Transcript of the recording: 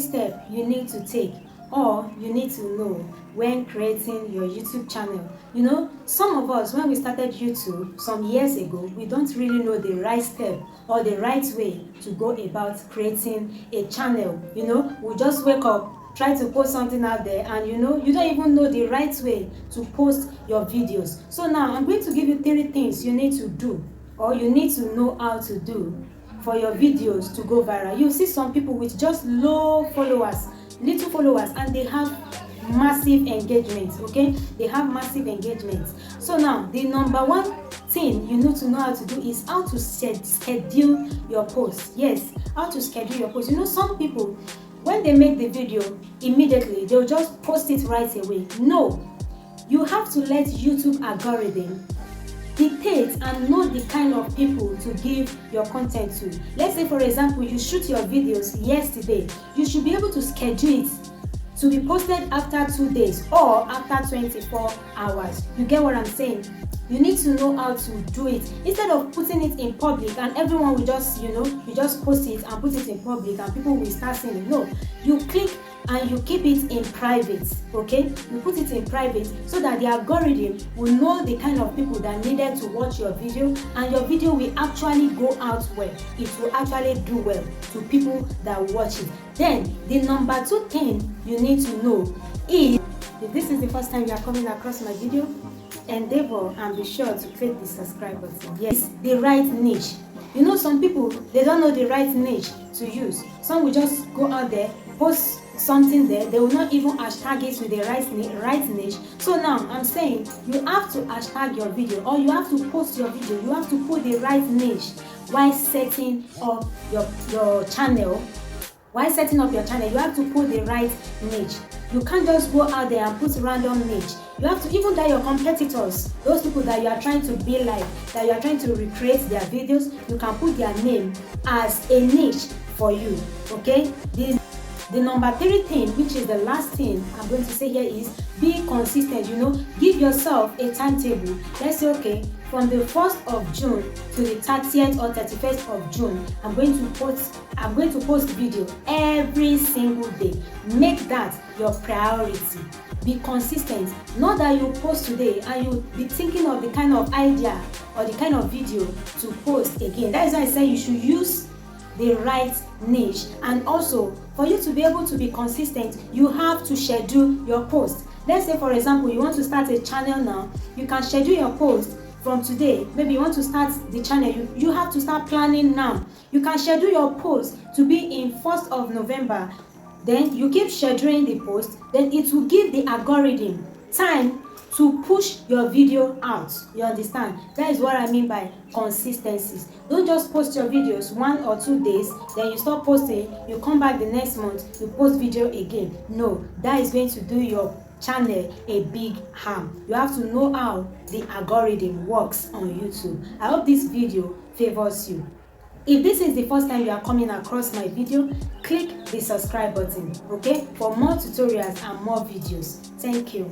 step you need to take or you need to know when creating your YouTube channel. You know, some of us, when we started YouTube some years ago, we don't really know the right step or the right way to go about creating a channel. You know, we just wake up, try to post something out there, and you know, you don't even know the right way to post your videos. So now I'm going to give you 3 things you need to do or you need to know how to do for your videos to go viral. You see some people with just low followers, little followers, and they have massive engagement. Okay, they have massive engagement. So now the number 1 thing you need to know how to do is how to schedule your posts. Yes, how to schedule your posts. You know, some people, when they make the video, immediately they'll just post it right away. No, you have to let YouTube algorithm dictate and know the kind of people to give your content to. Let's say, for example, you shoot your videos yesterday, you should be able to schedule it to be posted after 2 days or after 24 hours. You get what I'm saying? You need to know how to do it instead of putting it in public and everyone will just, you know, you just post it and put it in public and people will start seeing it. No, you click and you keep it in private. Okay, you put it in private so that the algorithm will know the kind of people that needed to watch your video, and your video will actually go out well. It will actually do well to people that watch it. Then the number 2 thing you need to know is, if this is the first time you are coming across my video, endeavor and be sure to click the subscribe button. Yes, the right niche. You know, some people, they don't know the right niche to use. Some will just go out there, post something there, they will not even hashtag it with the right niche. So now I'm saying you have to hashtag your video, or you have to post your video, you have to put the right niche while setting up your channel. While setting up your channel, you have to put the right niche. You can't just go out there and put random niche. You have to, even that your competitors, those people that you are trying to be like, that you are trying to recreate their videos, you can put their name as a niche for you. Okay, the number 3 thing, which is the last thing I'm going to say here, is be consistent. You know, give yourself a timetable. Let's say, okay, from the 1st of June to the 30th or 31st of June, I'm going to post video every single day. Make that your priority. Be consistent. Not that you post today and you be thinking of the kind of idea or the kind of video to post again. That is why I say you should use the right niche. And also, for you to be able to be consistent, you have to schedule your post. Let's say, for example, you want to start a channel now. You can schedule your post from today. Maybe you want to start the channel, you have to start planning now. You can schedule your post to be in 1st of November. Then you keep scheduling the post, then it will give the algorithm time to push your video out. You understand? That is what I mean by consistency. Don't just post your videos 1 or 2 days, then you stop posting, you come back the next month, you post video again. No, that is going to do your channel a big harm. You have to know how the algorithm works on YouTube. I hope this video favors you. If this is the first time you are coming across my video, click the subscribe button, okay, for more tutorials and more videos. Thank you.